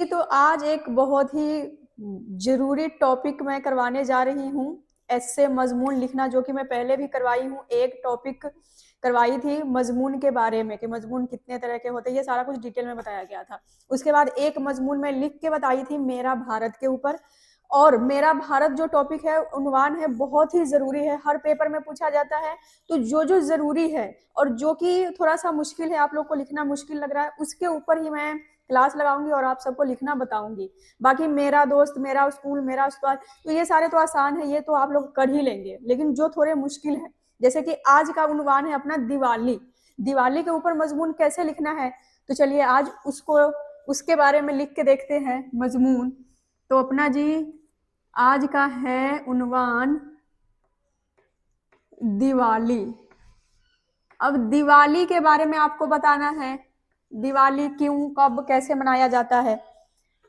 तो आज एक बहुत ही ज़रूरी टॉपिक मैं करवाने जा रही हूँ। एस्से मज़मून लिखना, जो कि मैं पहले भी करवाई हूँ। एक टॉपिक करवाई थी मज़मून के बारे में कि मज़मून कितने तरह के होते हैं, ये सारा कुछ डिटेल में बताया गया था। उसके बाद एक मज़मून मैं लिख के बताई थी मेरा भारत के ऊपर। और मेरा भारत जो टॉपिक है, उन्वान है, बहुत ही ज़रूरी है, हर पेपर में पूछा जाता है। तो जो ज़रूरी है और जो कि थोड़ा-सा मुश्किल है, आप लोग को लिखना मुश्किल लग रहा है, उसके ऊपर ही मैं क्लास लगाऊंगी और आप सबको लिखना बताऊंगी। बाकी मेरा दोस्त, मेरा स्कूल, मेरा उस्ताद, तो ये सारे तो आसान है, ये तो आप लोग कर ही लेंगे। लेकिन जो थोड़े मुश्किल है, जैसे कि आज का उन्वान है अपना दिवाली। दिवाली के ऊपर मजमून कैसे लिखना है, तो चलिए आज उसको उसके बारे में लिख के देखते हैं मजमून। तो अपना जी आज का है उन्वान दिवाली। अब दिवाली के बारे में आपको बताना है, दिवाली क्यों, कब, कैसे मनाया जाता है।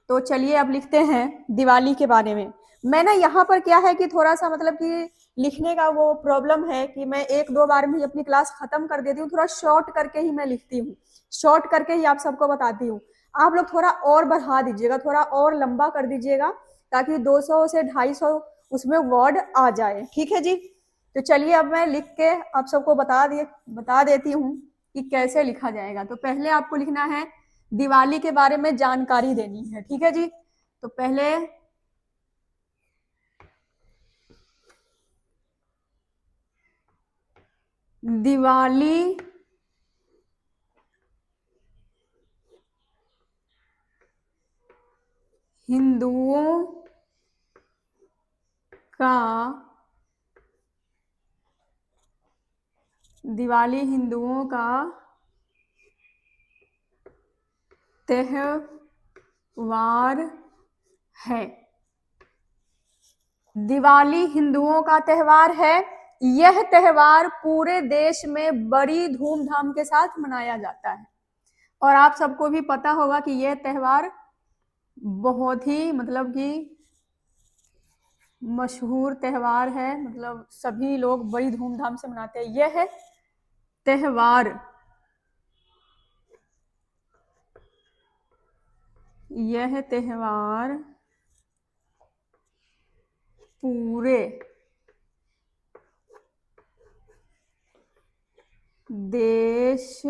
तो चलिए अब लिखते हैं दिवाली के बारे में। मैं ना यहाँ पर क्या है कि थोड़ा सा मतलब कि लिखने का वो प्रॉब्लम है कि मैं एक दो बार में ही अपनी क्लास खत्म कर देती हूँ, थोड़ा शॉर्ट करके ही मैं लिखती हूँ, शॉर्ट करके ही आप सबको बताती हूँ। आप लोग थोड़ा और बढ़ा दीजिएगा, थोड़ा और लंबा कर दीजिएगा, ताकि 200 से 250 उसमें वर्ड आ जाए। ठीक है जी। तो चलिए अब मैं लिख के आप सबको बता देती हूँ कि कैसे लिखा जाएगा। तो पहले आपको लिखना है, दिवाली के बारे में जानकारी देनी है। ठीक है जी। तो पहले दिवाली हिंदुओं का दिवाली हिंदुओं का त्योहार है। दिवाली हिंदुओं का त्योहार है। यह त्योहार पूरे देश में बड़ी धूमधाम के साथ मनाया जाता है। और आप सबको भी पता होगा कि यह त्योहार बहुत ही मतलब कि मशहूर त्योहार है, मतलब सभी लोग बड़ी धूमधाम से मनाते हैं। यह त्योहार यह त्योहार पूरे देश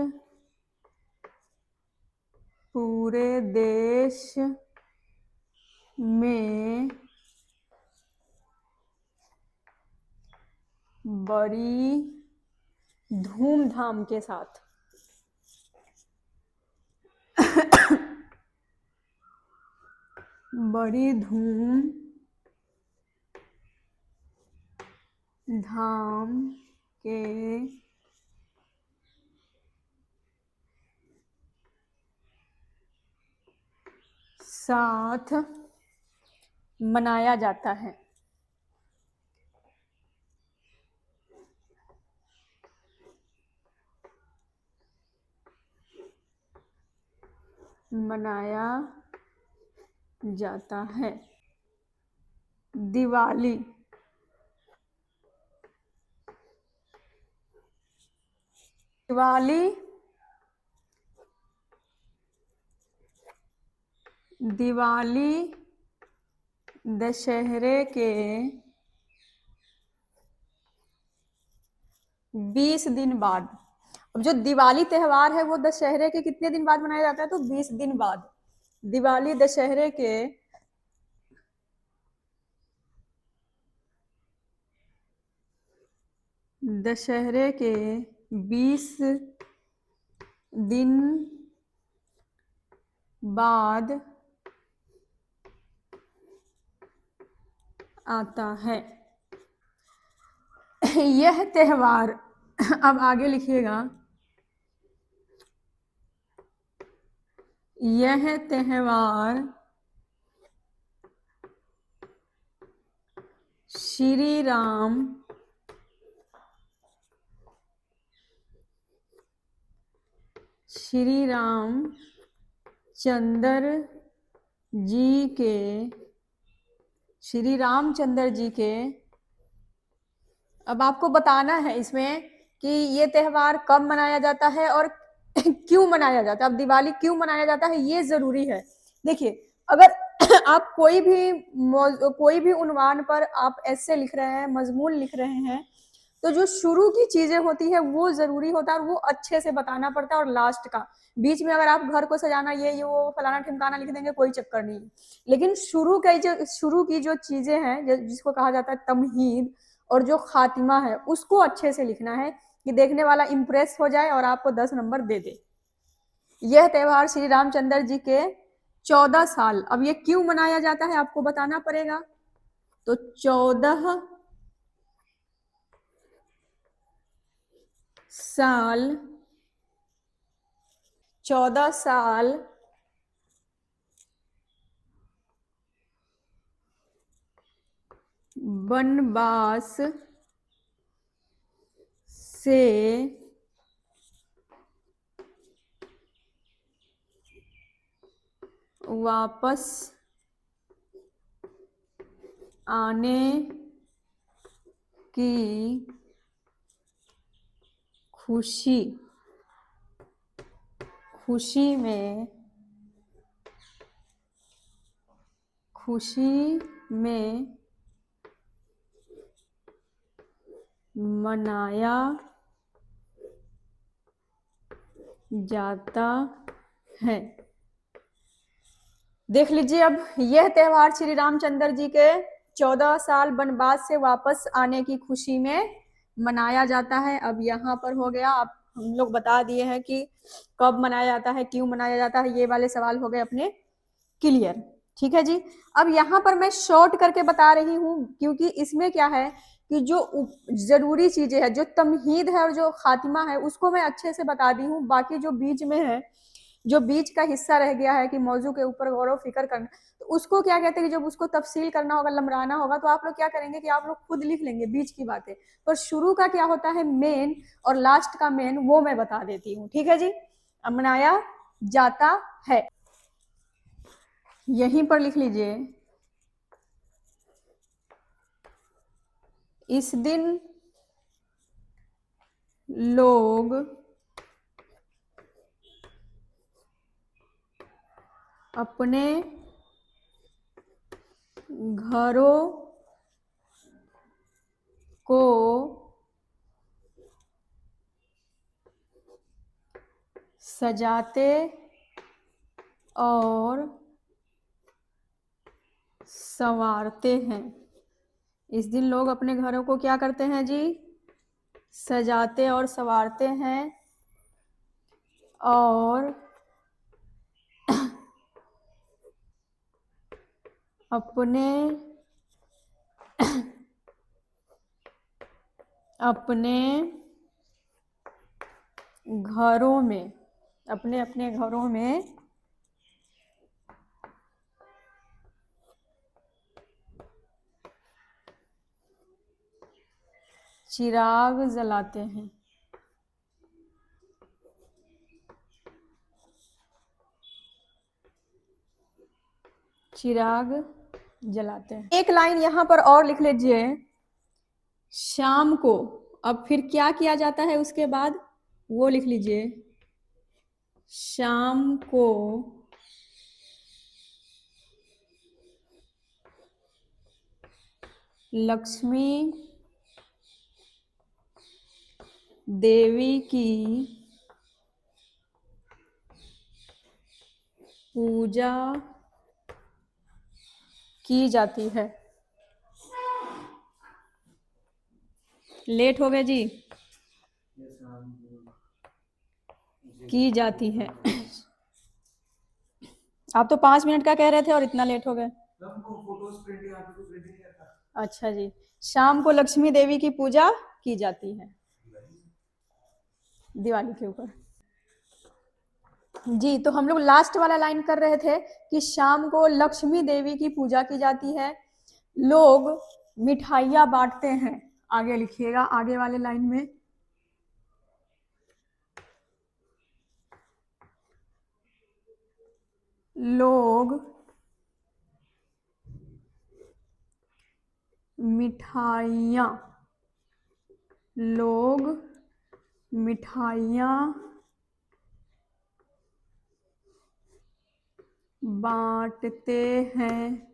में बड़ी धूमधाम के साथ बड़ी धूमधाम के साथ मनाया जाता है। मनाया जाता है। दिवाली दिवाली दिवाली दशहरे के 20 दिन बाद। अब जो दिवाली त्योहार है वो दशहरे के कितने दिन बाद मनाया जाता है, तो 20 दिन बाद। दिवाली दशहरे के 20 दिन बाद आता है यह त्योहार अब आगे लिखिएगा, यह त्योहार श्री राम चंद्र जी के श्री रामचंद्र जी के अब आपको बताना है इसमें कि ये त्योहार कब मनाया जाता है और क्यों मनाया जाता है। अब दिवाली क्यों मनाया जाता है ये जरूरी है। देखिए, अगर आप कोई भी उन्वान पर आप ऐसे लिख रहे हैं, मजमून लिख रहे हैं, तो जो शुरू की चीजें होती है वो जरूरी होता है और वो अच्छे से बताना पड़ता है। और लास्ट का, बीच में अगर आप घर को सजाना ये वो फलाना ठिमकाना लिख देंगे कोई चक्कर नहीं, लेकिन शुरू की जो चीजें हैं जिसको कहा जाता है तमहीद, और जो खातिमा है उसको अच्छे से लिखना है कि देखने वाला इंप्रेस हो जाए और आपको 10 नंबर दे दे। यह त्योहार श्री रामचंद्र जी के 14 साल, अब ये क्यों मनाया जाता है आपको बताना पड़ेगा। तो 14 साल 14 साल वनवास से वापस आने की खुशी में मनाया जाता है। देख लीजिए, अब यह त्योहार श्री रामचंद्र जी के 14 साल वनवास से वापस आने की खुशी में मनाया जाता है। अब यहाँ पर हो गया, अब हम लोग बता दिए हैं कि कब मनाया जाता है, क्यों मनाया जाता है, ये वाले सवाल हो गए अपने क्लियर। ठीक है जी। अब यहाँ पर मैं शॉर्ट करके बता रही हूँ क्योंकि इसमें क्या है कि जो जरूरी चीजें हैं, जो तमहीद है और जो खातिमा है उसको मैं अच्छे से बता दी हूँ। बाकी जो बीच में है, जो बीच का हिस्सा रह गया है कि मौजू के ऊपर गौर फिक्र करना, तो उसको क्या कहते हैं कि जब उसको तफसील करना होगा, लमराना होगा, तो आप लोग क्या करेंगे कि आप लोग खुद लिख लेंगे बीच की बातें। पर शुरू का क्या होता है मेन और लास्ट का मेन वो मैं बता देती हूँ। ठीक है जी। अब मनाया जाता है, यहीं पर लिख लीजिए। इस दिन लोग अपने घरों को सजाते और संवारते हैं। इस दिन लोग अपने घरों को क्या करते हैं जी, सजाते और संवारते हैं और अपने अपने घरों में अपने अपने घरों में चिराग जलाते हैं। चिराग जलाते हैं। एक लाइन यहाँ पर और लिख लीजिए, शाम को। अब फिर क्या किया जाता है उसके बाद वो लिख लीजिए। शाम को लक्ष्मी देवी की पूजा की जाती है। लेट हो गए जी, की जाती है। आप तो 5 मिनट का कह रहे थे और इतना लेट हो गए। अच्छा जी, शाम को लक्ष्मी देवी की पूजा की जाती है, दिवाली के ऊपर जी। तो हम लोग लास्ट वाला लाइन कर रहे थे कि शाम को लक्ष्मी देवी की पूजा की जाती है, लोग मिठाइयाँ बांटते हैं। आगे लिखिएगा, आगे वाले लाइन में लोग मिठाइयाँ बांटते हैं,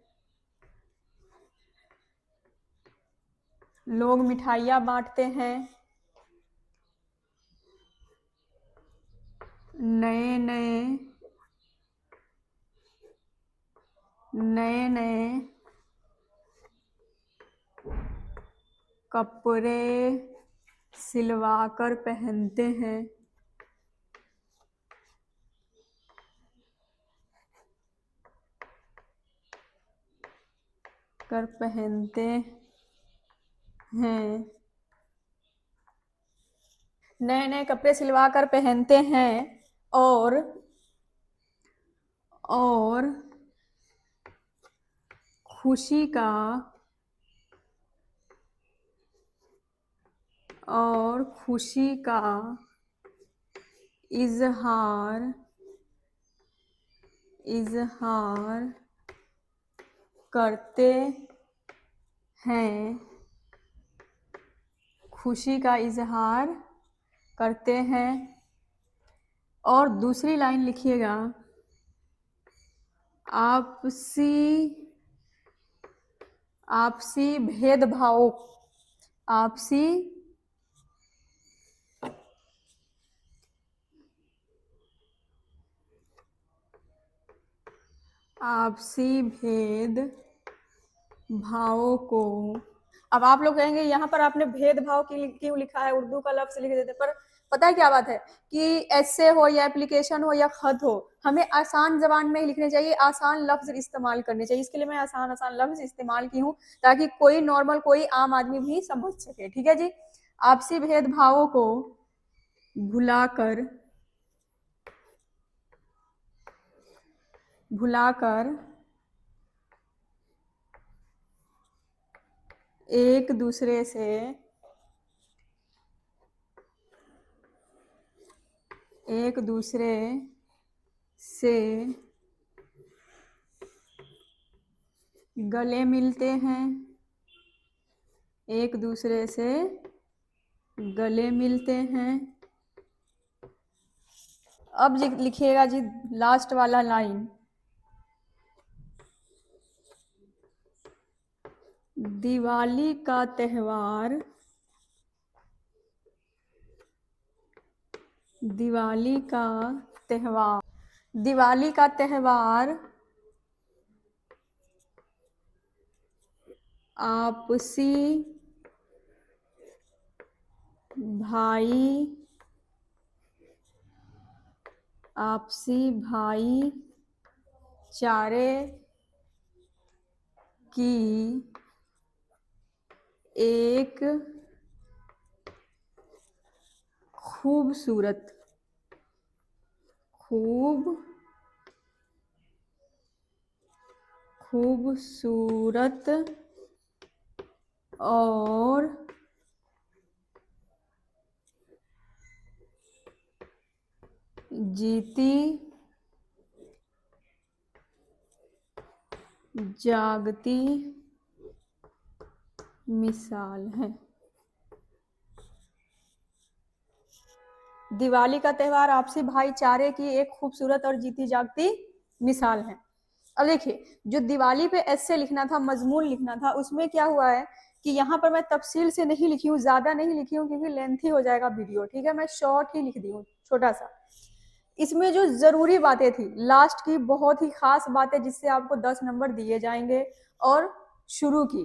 लोग मिठाइयाँ बांटते हैं, नए नए नए नए कपड़े सिलवाकर पहनते हैं, पहनते हैं, नए नए कपड़े सिलवा कर पहनते हैं और खुशी का इजहार करते हैं, खुशी का इजहार करते हैं। और दूसरी लाइन लिखिएगा, आपसी भेदभाव, आपसी भेद भावों को। अब आप लोग कहेंगे यहाँ पर आपने भेदभाव क्यों लिखा है, उर्दू का लफ्ज लिख देते, पर पता है क्या बात है कि ऐसे हो या एप्लीकेशन हो या खत हो, हमें आसान जबान में ही लिखने चाहिए, आसान लफ्ज इस्तेमाल करने चाहिए। इसके लिए मैं आसान लफ्ज इस्तेमाल की हूँ ताकि कोई नॉर्मल, कोई आम आदमी भी समझ सके। ठीक है जी। आपसी भेदभावों को भुलाकर एक दूसरे से गले मिलते हैं, एक दूसरे से गले मिलते हैं। अब लिखिएगा जी लास्ट वाला लाइन, दिवाली का त्योहार आपसी भाईचारे की एक खूबसूरत और जीती जागती मिसाल है। दिवाली का त्योहार आपसी भाईचारे की एक खूबसूरत और जीती जागती मिसाल है। अब देखिए, जो दिवाली पे ऐसे लिखना था, मजमून लिखना था, उसमें क्या हुआ है कि यहाँ पर मैं तफसील से नहीं लिखी हूँ, ज्यादा नहीं लिखी हूँ क्योंकि लेंथी हो जाएगा वीडियो। ठीक है, मैं शॉर्ट ही लिख दी हूँ, छोटा सा। इसमें जो जरूरी बातें थी, लास्ट की बहुत ही खास बातें जिससे आपको 10 नंबर दिए जाएंगे, और शुरू की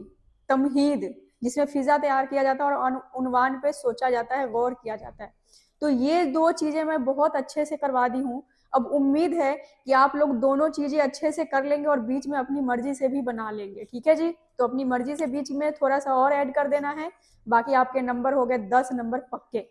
तमहीद जिसमें फिजा तैयार किया जाता है और उन्वान पे सोचा जाता है, गौर किया जाता है। तो ये दो चीजें मैं बहुत अच्छे से करवा दी हूँ। अब उम्मीद है कि आप लोग दोनों चीजें अच्छे से कर लेंगे और बीच में अपनी मर्जी से भी बना लेंगे। ठीक है जी। तो अपनी मर्जी से बीच में थोड़ा सा और ऐड कर देना है, बाकी आपके नंबर हो गए 10 नंबर पक्के।